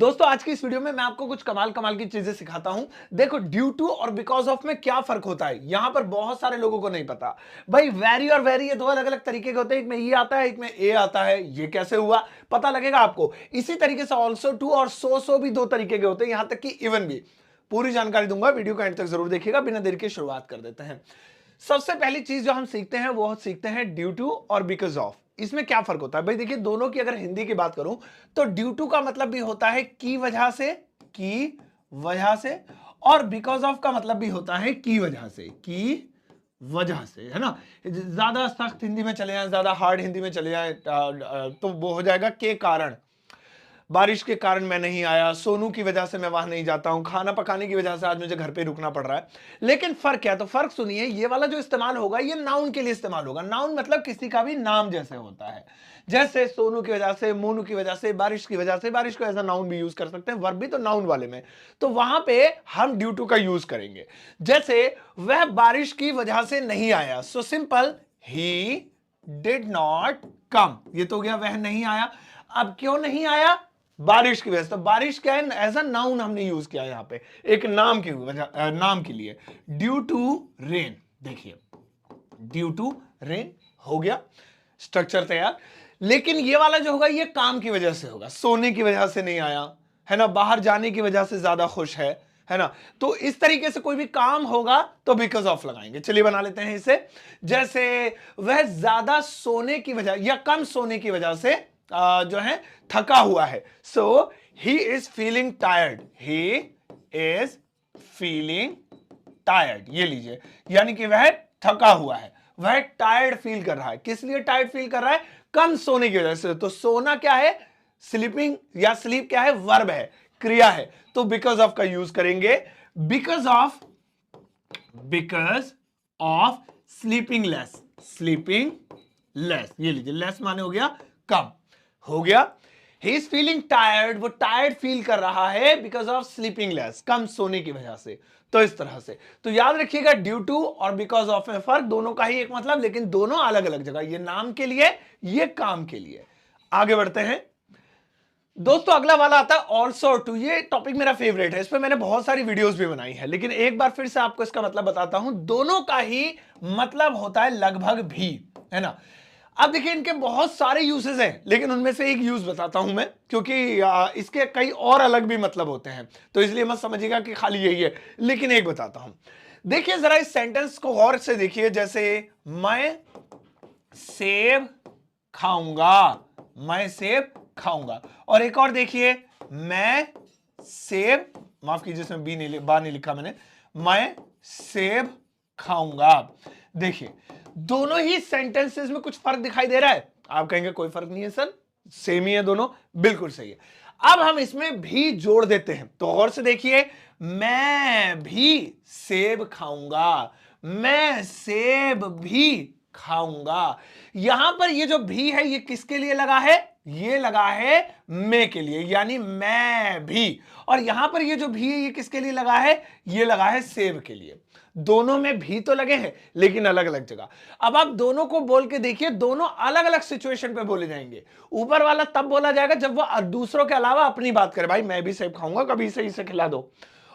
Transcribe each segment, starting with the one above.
दोस्तों आज की इस वीडियो में मैं आपको कुछ कमाल कमाल की चीजें सिखाता हूं। देखो ड्यू टू और बिकॉज ऑफ में क्या फर्क होता है, यहां पर बहुत सारे लोगों को नहीं पता। भाई वेरी और वेरी ये दो अलग अलग तरीके के होते हैं, एक में ये आता है एक में ए आता है। ये कैसे हुआ पता लगेगा आपको। इसी तरीके से ऑल्सो टू और सो भी दो तरीके के होते हैं, यहां तक कि इवन भी। पूरी जानकारी दूंगा, वीडियो का एंड तक जरूर देखिएगा। बिना देर के शुरुआत कर देते हैं। सबसे पहली चीज जो हम सीखते हैं वो सीखते हैं ड्यू टू और बिकॉज ऑफ। इसमें क्या फर्क होता है भाई, देखिए दोनों की अगर हिंदी की बात करूं तो ड्यू टू का मतलब भी होता है की वजह से, और बिकॉज ऑफ का मतलब भी होता है की वजह से, है ना। ज्यादा सख्त हिंदी में चले जाए, ज्यादा हार्ड हिंदी में चले जाए तो वो हो जाएगा के कारण। बारिश के कारण मैं नहीं आया, सोनू की वजह से मैं वहां नहीं जाता हूं, खाना पकाने की वजह से आज मुझे घर पे रुकना पड़ रहा है। लेकिन फर्क क्या है, तो फर्क सुनिए, ये वाला जो इस्तेमाल होगा ये नाउन के लिए इस्तेमाल होगा। नाउन मतलब किसी का भी नाम जैसे होता है, जैसे सोनू की वजह से, मोनू की वजह से, बारिश की वजह से। बारिश को एज अ नाउन भी यूज कर सकते हैं, वर्ब भी तो नाउन वाले में। तो वहां पे हम ड्यू टू का यूज करेंगे। जैसे वह बारिश की वजह से नहीं आया, so simple he did not come. ये तो हो गया वह नहीं आया। अब क्यों नहीं आया, बारिश की वजह से। तो बारिश क्या है, एज अ नाउन हमने यूज किया यहां पे, एक नाम की वजह, नाम के लिए। ड्यू टू रेन, देखिए ड्यू टू रेन हो गया, स्ट्रक्चर तैयार। लेकिन ये वाला जो होगा ये काम की वजह से होगा, सोने की वजह से नहीं आया, है ना, बाहर जाने की वजह से ज्यादा खुश है ना। तो इस तरीके से कोई भी काम होगा तो बिकॉज ऑफ लगाएंगे। चलिए बना लेते हैं इसे। जैसे वह ज्यादा सोने की वजह या कम सोने की वजह से जो है थका हुआ है। सो ही इज फीलिंग टायर्ड, ये लीजिए, यानी कि वह थका हुआ है, वह टायर्ड फील कर रहा है। किस लिए टायर्ड फील कर रहा है, कम सोने की वजह से। तो सोना क्या है, स्लीपिंग, या स्लीप क्या है, वर्ब है, क्रिया है। तो बिकॉज ऑफ का यूज करेंगे। बिकॉज ऑफ स्लीपिंग लेस, ये लीजिए, लेस माने हो गया कम, हो गया। ही इज फीलिंग टायर्ड, वो टायर्ड फील कर रहा है बिकॉज ऑफ स्लीपिंग लेस, कम सोने की वजह से। तो इस तरह से तो याद रखिएगा, ड्यू टू और बिकॉज ऑफ में फर्क, दोनों का ही एक मतलब, लेकिन दोनों अलग अलग जगह। ये नाम के लिए, ये काम के लिए। आगे बढ़ते हैं दोस्तों, अगला वाला आता है ऑल्सो टू। ये टॉपिक मेरा फेवरेट है, इस पे मैंने बहुत सारी वीडियोस भी बनाई है, लेकिन एक बार फिर से आपको इसका मतलब बताता हूं। दोनों का ही मतलब होता है लगभग भी, है ना। अब देखिए इनके बहुत सारे यूजेस हैं, लेकिन उनमें से एक यूज बताता हूं मैं, क्योंकि इसके कई और अलग भी मतलब होते हैं, तो इसलिए मत समझिएगा कि खाली यही है, लेकिन एक बताता हूं। देखिए जरा इस सेंटेंस को गौर से देखिए। जैसे मैं सेब खाऊंगा, और एक और देखिए, मैं सेब, माफ कीजिए इसमें बा नहीं लिखा मैंने, मैं सेब खाऊंगा। देखिए दोनों ही सेंटेंसेस में कुछ फर्क दिखाई दे रहा है। आप कहेंगे कोई फर्क नहीं है सर, सेम ही है दोनों। बिल्कुल सही है। अब हम इसमें भी जोड़ देते हैं, तो गौर से देखिए, मैं भी सेब खाऊंगा। यहां पर ये जो भी है ये किसके लिए लगा है, ये लगा है मैं के लिए, यानी मैं भी। और यहां पर ये जो भी है ये किसके लिए लगा है, ये लगा है सेब के लिए। दोनों में भी तो लगे हैं, लेकिन अलग अलग जगह। अब आप दोनों को बोल के देखिए, दोनों अलग अलग सिचुएशन पे बोले जाएंगे। ऊपर वाला तब बोला जाएगा जब वो दूसरों के अलावा अपनी बात करे, भाई मैं भी सेब खाऊंगा, कभी इसे खिला दो।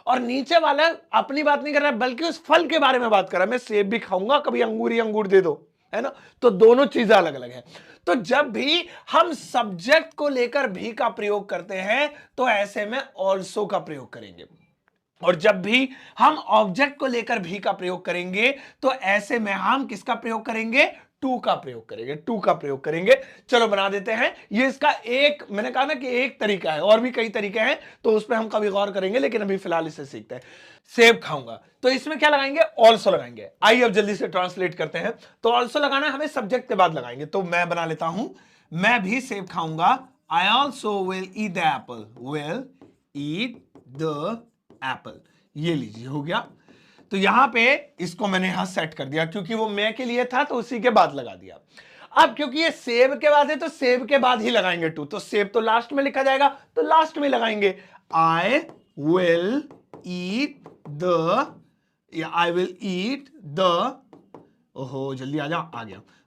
और नीचे वाला अपनी बात नहीं कर रहा है, बल्कि उस फल के बारे में बात कर रहा है, मैं सेब भी खाऊंगा, कभी अंगूर ही अंगूर दे दो, है ना। तो दोनों चीजें अलग अलग हैं। तो जब भी हम सब्जेक्ट को लेकर भी का प्रयोग करते हैं तो ऐसे में ऑल्सो का प्रयोग करेंगे, और जब भी हम ऑब्जेक्ट को लेकर भी का प्रयोग करेंगे तो ऐसे में हम किसका प्रयोग करेंगे, टू का प्रयोग करेंगे। चलो बना देते हैं। ये इसका एक, मैंने कहा ना कि एक तरीका है, और भी कई तरीके हैं, तो उस पर हम कभी गौर करेंगे, लेकिन अभी फिलहाल इसे सीखते हैं। सेब खाऊंगा, तो इसमें क्या लगाएंगे, ऑल्सो लगाएंगे। आइए अब जल्दी से ट्रांसलेट करते हैं। तो ऑल्सो लगाना हमें सब्जेक्ट के बाद लगाएंगे। तो मैं बना लेता हूं, मैं भी सेब खाऊंगा, I also will eat the Apple. ये लीजिए, हो गया। तो यहां पे इसको मैंने यहां सेट कर दिया, क्योंकि वो मैं के लिए था तो उसी के बाद लगा दिया। अब क्योंकि ये सेब के बाद है तो सेब के बाद ही लगाएंगे टू, तो सेब तो लास्ट में लिखा जाएगा, तो लास्ट में लगाएंगे। आई विल ईट द, ओहो जल्दी आ गया,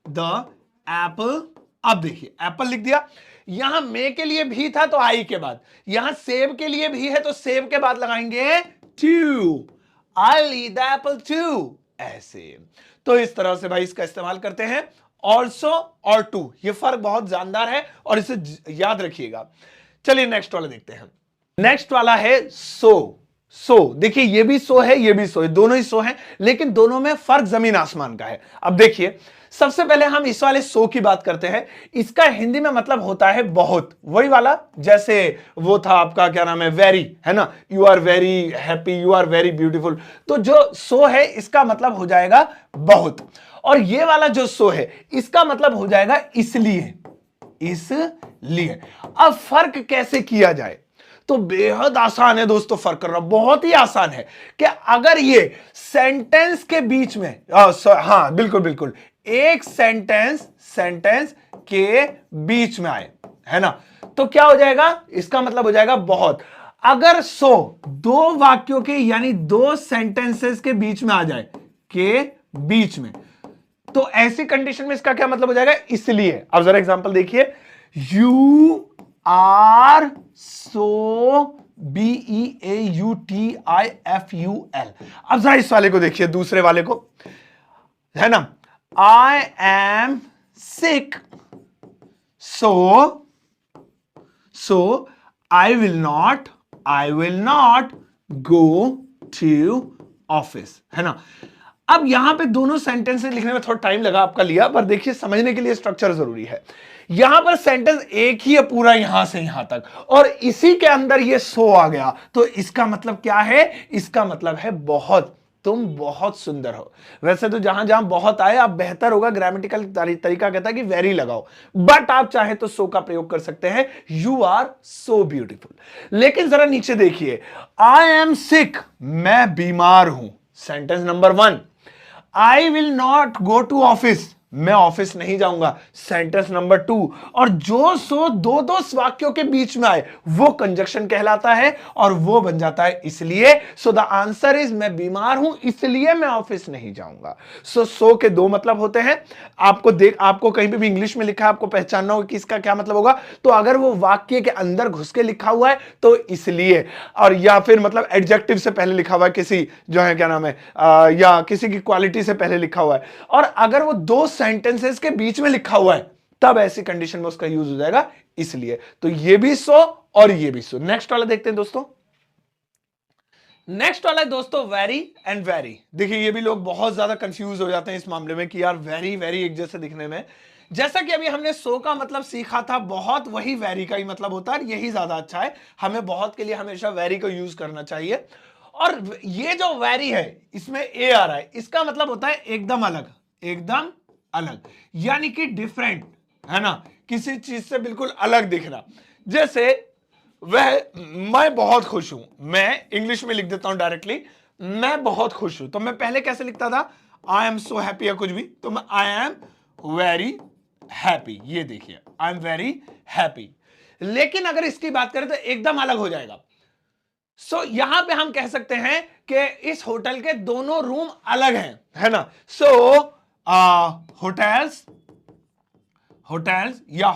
द एप्पल अब देखिए एप्पल लिख दिया, यहां मे के लिए भी था तो आई के बाद, यहां सेब के लिए भी है तो सेब के बाद लगाएंगे to, I'll eat the apple too, ऐसे। तो इस तरह से भाई इसका इस्तेमाल करते हैं, ऑल्सो और टू, ये फर्क बहुत जानदार है और इसे याद रखिएगा। चलिए नेक्स्ट वाला देखते हैं। नेक्स्ट वाला है सो। सो देखिए ये भी सो है, ये भी सो है, दोनों ही सो है, लेकिन दोनों में फर्क जमीन आसमान का है। अब देखिए सबसे पहले हम इस वाले सो की बात करते हैं। इसका हिंदी में मतलब होता है बहुत, वही वाला जैसे वो था आपका क्या नाम है, वेरी, है ना, you are very happy, you are very beautiful. तो जो सो है इसका मतलब हो जाएगा बहुत, और ये वाला जो सो है इसका मतलब हो जाएगा इसलिए, इसलिए। अब फर्क कैसे किया जाए, तो बेहद आसान है दोस्तों, फर्क करना बहुत ही आसान है कि अगर ये सेंटेंस के बीच में, हाँ बिल्कुल बिल्कुल, एक सेंटेंस के बीच में आए, है ना, तो क्या हो जाएगा, इसका मतलब हो जाएगा बहुत। अगर सो दो वाक्यों के यानी दो सेंटेंसेस के बीच में आ जाए, के बीच में, तो ऐसी कंडीशन में इसका क्या मतलब हो जाएगा, इसलिए। अब जरा एग्जांपल देखिए, यू आर सो, BEAUTIFUL। अब जरा इस वाले को देखिए, दूसरे वाले को, है ना, I am sick, so I will not go to office, है ना। अब यहां पे दोनों सेंटेंसेस लिखने में थोड़ा टाइम लगा आपका लिया, पर देखिए समझने के लिए स्ट्रक्चर जरूरी है। यहां पर सेंटेंस एक ही है पूरा, यहां से यहां तक, और इसी के अंदर ये सो आ गया, तो इसका मतलब क्या है, इसका मतलब है बहुत, तुम बहुत सुंदर हो। वैसे तो जहां जहां बहुत आए आप बेहतर होगा, ग्रामेटिकल तरीका कहता है कि वेरी लगाओ, बट आप चाहे तो सो का प्रयोग कर सकते हैं, यू आर सो ब्यूटीफुल। लेकिन जरा नीचे देखिए, आई एम सिक, मैं बीमार हूं, sentence number 1। I will not go to office, मैं ऑफिस नहीं जाऊंगा, सेंटेंस नंबर 2। और जो सो दो दो वाक्यों के बीच में आए वो कंजक्शन कहलाता है, और वो बन जाता है इसलिए। सो द आंसर इज, मैं बीमार हूं इसलिए मैं ऑफिस नहीं जाऊंगा। सो के दो मतलब होते हैं। आपको कहीं पे भी इंग्लिश में लिखा है, आपको पहचानना होगा कि इसका क्या मतलब होगा। तो अगर वो वाक्य के अंदर घुस के लिखा हुआ है तो इसलिए, और या फिर मतलब एडजेक्टिव से पहले लिखा हुआ है, किसी जो है क्या नाम है, या किसी की क्वालिटी से पहले लिखा हुआ है, और अगर वो दो सेंटेंसेस के बीच में लिखा हुआ है, तब ऐसी कंडीशन में उसका यूज हो जाएगा इसलिए। तो ये भी सो और ये भी सो। नेक्स्ट वाला देखते हैं दोस्तों। नेक्स्ट वाला है दोस्तों वेरी एंड वेरी। देखिए ये भी लोग बहुत ज्यादा कंफ्यूज हो जाते हैं इस मामले में कि यार वेरी वेरी एक जैसे दिखने में। जैसा कि अभी हमने सो का मतलब सीखा था बहुत, वही वेरी का ही मतलब होता है, यही ज्यादा अच्छा है। हमें बहुत के लिए हमेशा वेरी को यूज करना चाहिए। और ये जो वेरी है इसमें ए आ रहा है, इसका मतलब होता है एकदम अलग, एकदम अलग, यानी कि डिफरेंट, है ना, किसी चीज से बिल्कुल अलग दिखना। जैसे मैं बहुत खुश हूं, मैं इंग्लिश में लिख देता हूं डायरेक्टली, मैं बहुत खुश हूं। तो मैं पहले कैसे लिखता था, आई एम सो हैप्पी या कुछ भी, तो मैं आई एम वेरी हैप्पी, ये देखिए आई एम वेरी हैप्पी। लेकिन अगर इसकी बात करें तो एकदम अलग हो जाएगा। सो यहां पे हम कह सकते हैं कि इस होटल के दोनों रूम अलग हैं, है ना। सो होटल्स या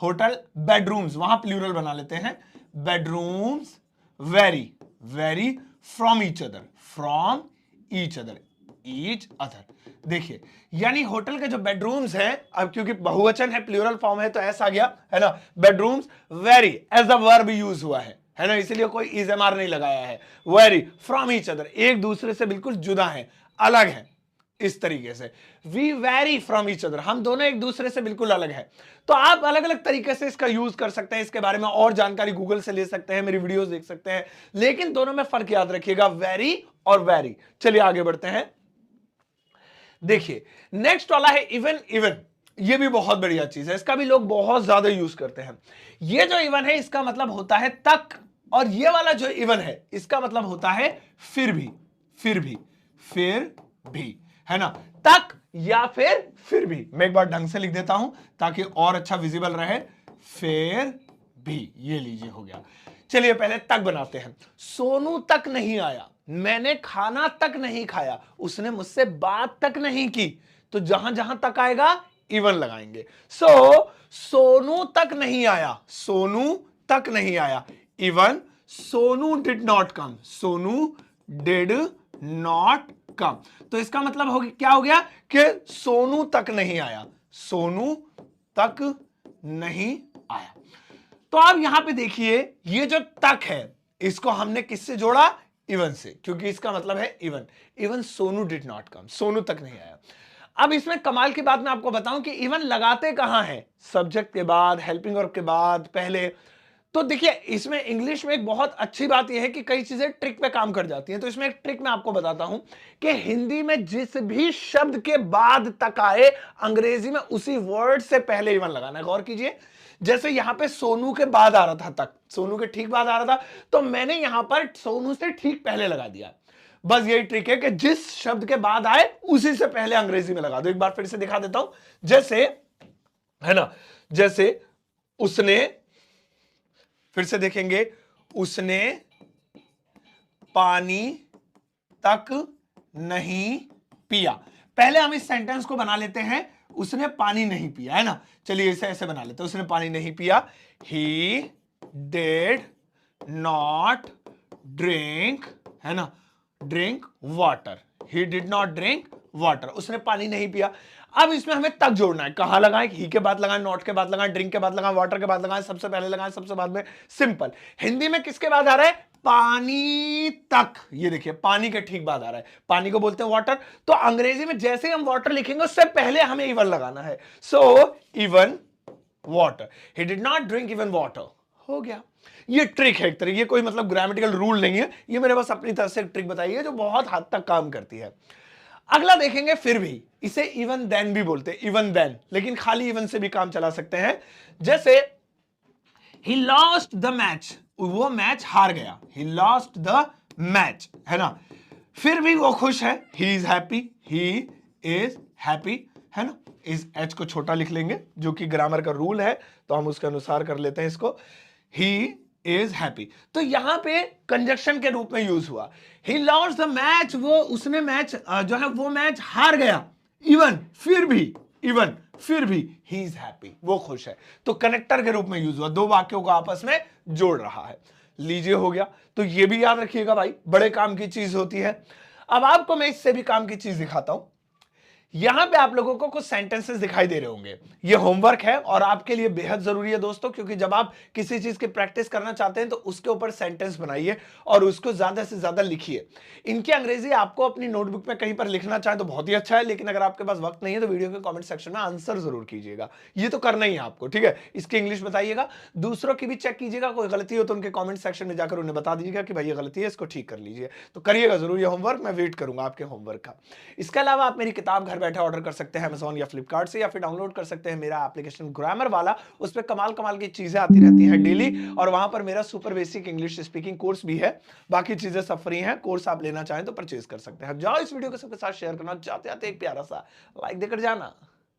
होटल बेडरूम्स, वहां प्लूरल बना लेते हैं, bedrooms very very from each other, देखिए यानी होटल के जो बेडरूम्स हैं, अब क्योंकि बहुवचन है, प्लूरल फॉर्म है, तो ऐसा आ गया, है ना, bedrooms vary as a verb use हुआ है ना, इसलिए कोई इजमार नहीं लगाया है। वेरी फ्रॉम ईच अदर, एक दूसरे से बिल्कुल जुदा है, अलग है, इस तरीके से। We vary from each other, हम दोनों एक दूसरे से बिल्कुल अलग है। तो आप अलग अलग तरीके से इसका यूज कर सकते हैं, इसके बारे में और जानकारी गूगल से ले सकते हैं, मेरी वीडियोस देख सकते हैं, लेकिन दोनों में फर्क याद रखिएगा, वेरी और वेरी। चलिए आगे बढ़ते हैं। देखिए नेक्स्ट वाला है इवन। ये भी बहुत बढ़िया चीज है, इसका भी लोग बहुत ज्यादा यूज करते हैं। ये जो इवन है इसका मतलब होता है तक, और ये वाला जो इवन है इसका मतलब होता है फिर भी, है ना, तक या फिर भी। मैं एक बार ढंग से लिख देता हूं ताकि और अच्छा विजिबल रहे, फिर भी, ये लीजिए हो गया। चलिए पहले तक बनाते हैं। सोनू तक नहीं आया, मैंने खाना तक नहीं खाया, उसने मुझसे बात तक नहीं की। तो जहां जहां तक आएगा इवन लगाएंगे। सोनू तक नहीं आया, सोनू तक नहीं आया, even Sonu did not come, Sonu did not come. तो इसका मतलब क्या हो गया कि सोनू तक नहीं आया, सोनू तक नहीं आया। तो आप यहां पे देखिए ये जो तक है इसको हमने किससे जोड़ा, इवन से, क्योंकि इसका मतलब है even, even Sonu did not come, Sonu तक नहीं आया। अब इसमें कमाल की बात मैं आपको बताऊं कि इवन लगाते कहां है, सब्जेक्ट के बाद, हेल्पिंग वर्ब के बाद, पहले। तो देखिए इसमें इंग्लिश में एक बहुत अच्छी बात यह है कि कई चीजें ट्रिक पे काम कर जाती हैं। तो इसमें एक ट्रिक मैं आपको बताता हूं कि हिंदी में जिस भी शब्द के बाद तक आए, अंग्रेजी में उसी वर्ड से पहले इवन लगाना है। गौर कीजिए, जैसे यहां पे सोनू के बाद आ रहा था तक, सोनू के ठीक बाद आ रहा था, तो मैंने यहां पर सोनू से ठीक पहले लगा दिया। बस यही ट्रिक है कि जिस शब्द के बाद आए उसी से पहले अंग्रेजी में लगा दो। एक बार फिर से दिखा देता हूं, जैसे है ना, जैसे उसने, फिर से देखेंगे, उसने पानी तक नहीं पिया। पहले हम इस सेंटेंस को बना लेते हैं, उसने पानी नहीं पिया, है ना। चलिए इसे ऐसे बना लेते हैं, उसने पानी नहीं पिया, ही डिड नॉट ड्रिंक, है ना, drink water, he did not drink water, उसने पानी नहीं पिया। अब इसमें हमें तक जोड़ना है, कहां लगाएं, ही के बाद लगाएं, नॉट के बाद लगाएं, ड्रिंक के बाद लगाएं, वाटर के बाद लगाएं, सबसे पहले लगाएं, सबसे बाद में। सिंपल। हिंदी में किसके बाद आ रहा है, पानी तक, ये देखिए पानी के ठीक बाद आ रहा है, पानी को बोलते हैं वाटर। तो अंग्रेजी में जैसे ही हम वाटर लिखेंगे उससे पहले हमें इवन लगाना है। So even water, he did not drink even water, हो गया। ये ट्रिक है एक तरह, ये कोई मतलब ग्रामेटिकल रूल नहीं है, ये मैंने बस अपनी तरफ से एक ट्रिक बताई है जो बहुत हद तक काम करती है। अगला देखेंगे, फिर भी इसे इवन देन भी बोलते हैं, इवन देन, लेकिन खाली इवन से भी काम चला सकते हैं। जैसे ही लॉस्ट द मैच, वो मैच हार गया, ही लॉस्ट द मैच, है ना, फिर भी वो खुश है, he is happy, he is happy, है ना। इस एच को छोटा लिख लेंगे, जो कि ग्रामर का रूल है, तो हम उसके अनुसार कर लेते हैं इसको, ही इज हैप्पी। तो यहां पे कंजक्शन के रूप में यूज हुआ, ही लॉस्ट द मैच, वो उसने मैच जो है वो मैच हार गया, इवन फिर भी, इवन फिर भी ही इज हैप्पी, वो खुश है। तो कनेक्टर के रूप में यूज हुआ, दो वाक्यों को आपस में जोड़ रहा है। लीजिए हो गया। तो ये भी याद रखिएगा भाई, बड़े काम की चीज होती है। अब आपको मैं इससे भी काम की चीज दिखाता हूं। यहां पे आप लोगों को कुछ सेंटेंसेस दिखाई दे रहे होंगे, ये होमवर्क है और आपके लिए बेहद जरूरी है दोस्तों, क्योंकि जब आप किसी चीज की प्रैक्टिस करना चाहते हैं तो उसके ऊपर सेंटेंस बनाइए और उसको ज्यादा से ज्यादा लिखिए। इनकी अंग्रेजी आपको अपनी नोटबुक में कहीं पर लिखना चाहे तो बहुत ही अच्छा है, लेकिन अगर आपके पास वक्त नहीं है तो वीडियो के कॉमेंट सेक्शन में आंसर जरूर कीजिएगा, ये तो करना ही है आपको, ठीक है। इसकी इंग्लिश बताइएगा, दूसरों की भी चेक कीजिएगा, कोई गलती हो तो उनके कॉमेंट सेक्शन में जाकर उन्हें बता दीजिएगा कि भाई ये गलती है, इसको ठीक कर लीजिए। तो करिएगा जरूर ये होमवर्क, मैं वेट करूंगा आपके होमवर्क का। इसके अलावा आप मेरी किताब घर बैठे ऑर्डर कर सकते हैं Amazon या फ्लिपकार्ट से, या फिर डाउनलोड कर सकते हैं मेरा एप्लीकेशन ग्रामर वाला, उस पर कमाल कमाल की चीजें आती रहती हैं डेली, और वहां पर मेरा super basic English speaking course भी है। बाकी चीजें सब फ्री हैं, कोर्स आप लेना चाहें तो परचेज कर सकते हैं। जाओ इस वीडियो को सबके साथ शेयर करना, जाते आते एक प्यारा सा लाइक देकर जाना।